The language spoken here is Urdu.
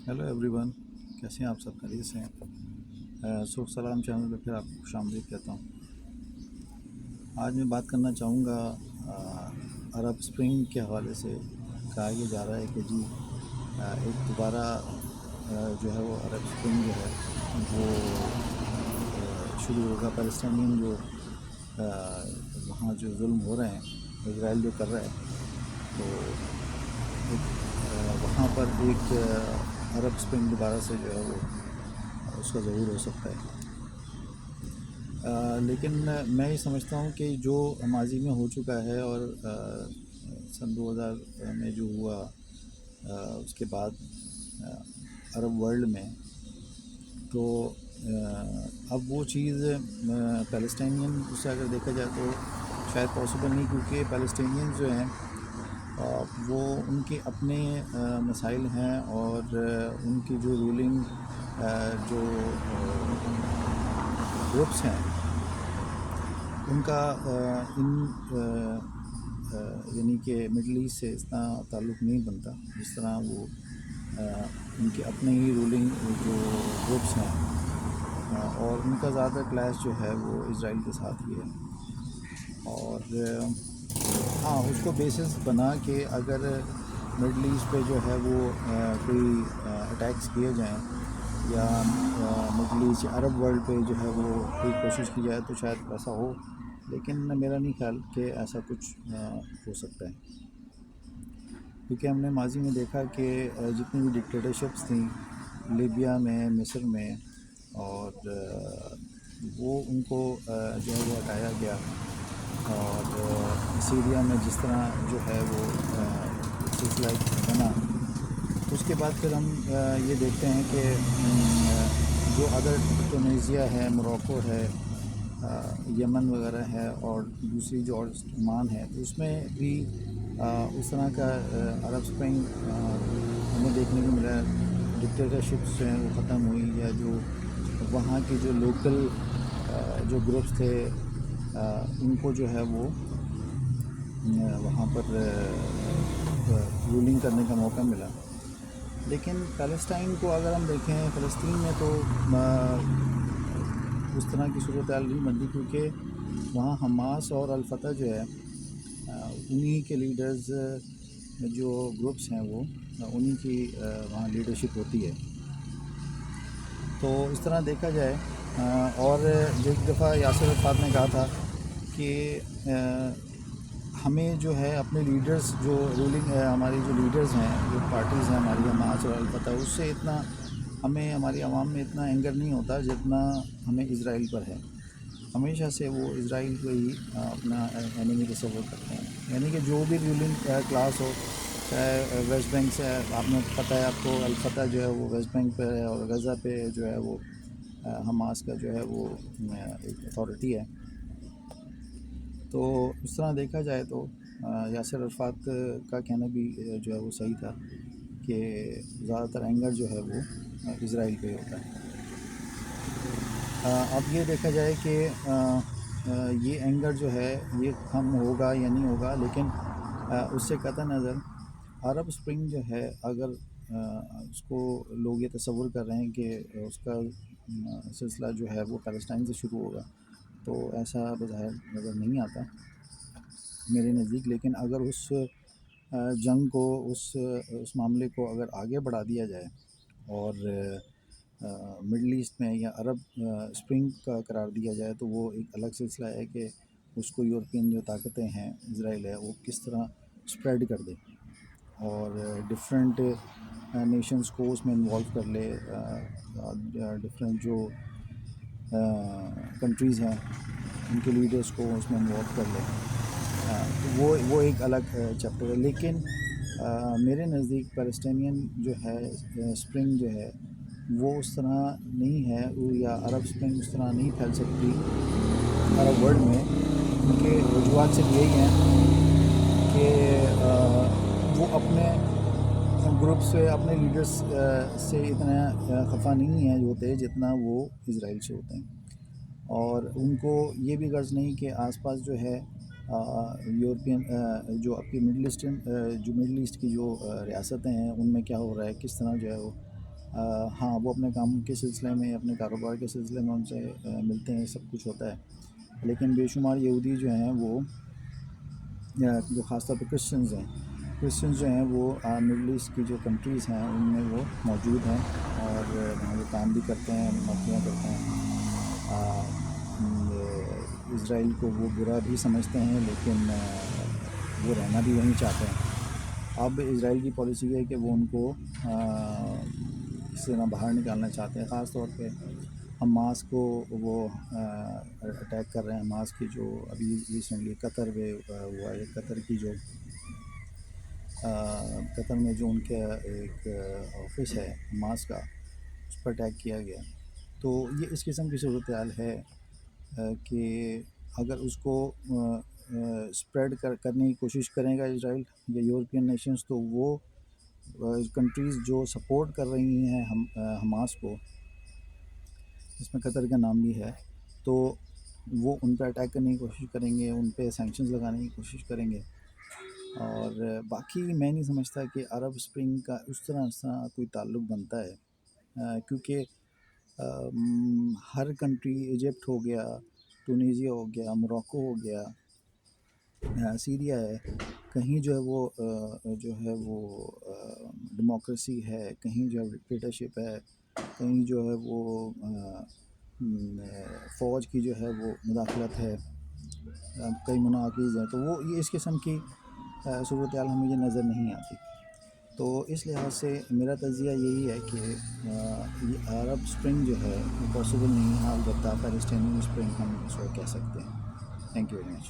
ہیلو ایوری ون، کیسے ہیں آپ؟ سب خیریت سے ہیں؟ سوخ سلام چینل پہ پھر آپ کو خوش آمدید کہتا ہوں۔ آج میں بات کرنا چاہوں گا عرب اسپرنگ کے حوالے سے۔ کہا یہ جا رہا ہے کہ جی ایک دوبارہ جو ہے وہ عرب اسپرنگ جو ہے وہ شروع ہوگا۔ پیلسٹینین جو وہاں جو ظلم ہو رہے ہیں، اسرائیل جو کر رہا ہے، تو وہاں پر ایک عرب اسپرنگ دوبارہ سے جو ہے وہ اس کا ظہور ہو سکتا ہے۔ لیکن میں یہ سمجھتا ہوں کہ جو ماضی میں ہو چکا ہے اور سن 2000 میں جو ہوا، اس کے بعد عرب ورلڈ میں، تو اب وہ چیز پیلسٹینین سے اگر دیکھا جائے تو شاید پاسبل نہیں، کیونکہ پیلسٹینین جو ہیں وہ ان کے اپنے مسائل ہیں، اور ان کی جو رولنگ جو گروپس ہیں ان کا یعنی کہ مڈل ایسٹ سے اتنا تعلق نہیں بنتا جس طرح وہ ان کے اپنے ہی رولنگ جو گروپس ہیں، اور ان کا زیادہ کلیش جو ہے وہ اسرائیل کے ساتھ ہی ہے۔ اور ہاں، اس کو بیسس بنا کے اگر مڈل ایسٹ پہ جو ہے وہ کوئی اٹیکس کیے جائیں، یا مڈل ایسٹ یا عرب ورلڈ پہ جو ہے وہ کوئی کوشش کی جائے، تو شاید ایسا ہو، لیکن میرا نہیں خیال کہ ایسا کچھ ہو سکتا ہے، کیونکہ ہم نے ماضی میں دیکھا کہ جتنی بھی ڈکٹیٹرشپس تھیں لیبیا میں، مصر میں، اور وہ ان کو جو ہے وہ ہٹایا گیا، اور سیریا میں جس طرح جو ہے وہ سلسلہ بنا، اس کے بعد پھر ہم یہ دیکھتے ہیں کہ جو ادر ٹونیزیا ہے، موروکو ہے، یمن وغیرہ ہے، اور دوسری جو عمان ہے، تو اس میں بھی اس طرح کا عرب اسپرنگ ہمیں دیکھنے کو ملا۔ ڈکٹیٹرشپس جو ہیں وہ ختم ہوئی، یا جو وہاں کی جو لوکل جو گروپس تھے ان کو جو ہے وہ وہاں پر رولنگ کرنے کا موقع ملا۔ لیکن پیلسٹائن کو اگر ہم دیکھیں، فلسطین میں تو اس طرح کی صورتحال نہیں بنتی، کیونکہ وہاں حماس اور الفتح جو ہے انہی کے لیڈرز جو گروپس ہیں وہ انہی کی وہاں لیڈرشپ ہوتی ہے۔ تو اس طرح دیکھا جائے، اور جو ایک دفعہ یاسر عرفات نے کہا تھا کہ ہمیں جو ہے اپنے لیڈرز جو رولنگ ہماری جو لیڈرز ہیں، جو پارٹیز ہیں ہماری، حماس اور الفتح، اس سے اتنا ہمیں، ہماری عوام میں اتنا اینگر نہیں ہوتا جتنا ہمیں اسرائیل پر ہے۔ ہمیشہ سے وہ اسرائیل کو ہی اپنا اینیمی تصور کرتے ہیں، یعنی کہ جو بھی رولنگ کلاس ہو، چاہے ویسٹ بینک سے، آپ نے پتہ ہے آپ کو، الفتح جو ہے وہ ویسٹ بینک پہ ہے، اور غزہ پہ جو ہے وہ حماس کا جو ہے وہ ایک اتھارٹی ہے۔ تو اس طرح دیکھا جائے تو یاسر عرفات کا کہنا بھی جو ہے وہ صحیح تھا کہ زیادہ تر اینگر جو ہے وہ اسرائیل پہ ہوتا ہے۔ اب یہ دیکھا جائے کہ یہ اینگر جو ہے یہ کم ہوگا یا نہیں ہوگا، لیکن اس سے قطع نظر عرب اسپرنگ جو ہے، اگر اس کو لوگ یہ تصور کر رہے ہیں کہ اس کا سلسلہ جو ہے وہ پیلسٹائن سے شروع ہوگا، تو ایسا بظاہر نظر نہیں آتا میرے نزدیک۔ لیکن اگر اس جنگ کو، اس معاملے کو اگر آگے بڑھا دیا جائے، اور مڈل ایسٹ میں یا عرب اسپرنگ کا قرار دیا جائے، تو وہ ایک الگ سلسلہ ہے کہ اس کو یورپین جو طاقتیں ہیں، اسرائیل ہے، وہ کس طرح اسپریڈ کر دے، اور ڈفرینٹ نیشنز کو اس میں انوالو کر لے، ڈفرینٹ جو کنٹریز ہیں ان کے لیڈرز کو اس میں انوالو کر لے، تو وہ ایک الگ چیپٹر ہے۔ لیکن میرے نزدیک پیلسٹینین جو ہے اسپرنگ جو ہے وہ اس طرح نہیں ہے، یا عرب اسپرنگ اس طرح نہیں پھیل سکتی عرب ورلڈ میں، کیونکہ وجوہات صرف یہی ہیں کہ وہ اپنے گروپ سے، اپنے لیڈرز سے اتنا خفا نہیں ہیں ہوتے جتنا وہ اسرائیل سے ہوتے ہیں، اور ان کو یہ بھی غرض نہیں کہ آس پاس جو ہے یورپین جو آپ کی مڈل ایسٹ کی جو ریاستیں ہیں ان میں کیا ہو رہا ہے، کس طرح جو ہے وہ ہاں وہ اپنے کام کے سلسلے میں اپنے کاروبار کے سلسلے میں ان سے ملتے ہیں، سب کچھ ہوتا ہے، لیکن بے شمار یہودی جو ہیں وہ جو خاص طور پہ کرسچنز جو ہیں وہ مڈل ایسٹ کی جو کنٹریز ہیں ان میں وہ موجود ہیں، اور وہاں وہ کام بھی کرتے ہیں، نوکریاں کرتے ہیں۔ اسرائیل کو وہ برا بھی سمجھتے ہیں، لیکن وہ رہنا بھی وہیں چاہتے ہیں۔ اب اسرائیل کی پالیسی ہے کہ وہ ان کو اس سے نہ باہر نکالنا چاہتے ہیں، خاص طور پہ حماس کو وہ اٹیک کر رہے ہیں۔ حماس کی جو ابھی ریسنٹلی قطر میں ہوا ہے، قطر میں جو ان کا ایک آفس ہے حماس کا، اس پر اٹیک کیا گیا۔ تو یہ اس قسم کی صورتحال ہے کہ اگر اس کو اسپریڈ کرنے کی کوشش کرے گا اسرائیل یا یورپین نیشنز، تو وہ کنٹریز جو سپورٹ کر رہی ہیں حماس کو، جس میں قطر کا نام بھی ہے، تو وہ ان پہ اٹیک کرنے کی کوشش کریں گے، ان پہ سینکشنز لگانے کی کوشش کریں گے۔ اور باقی میں نہیں سمجھتا کہ عرب اسپرنگ کا اس طرح کوئی تعلق بنتا ہے، کیونکہ ہر کنٹری، ایجپٹ ہو گیا، ٹونیزیا ہو گیا، موراکو ہو گیا، سیریا ہے، کہیں جو ہے وہ ڈیموکریسی ہے، کہیں جو ہے ڈکٹیٹرشپ ہے، کہیں جو ہے وہ فوج کی جو ہے وہ مداخلت ہے، کئی مناقض ہیں، تو وہ یہ اس قسم کی صورتحال ہمیں یہ نظر نہیں آتی۔ تو اس لحاظ سے میرا تجزیہ یہی ہے کہ یہ عرب اسپرنگ جو ہے وہ پاسبل نہیں ہے، البتہ پیلسٹینین اسپرنگ ہم اس کو کہہ سکتے ہیں۔ Thank you very much.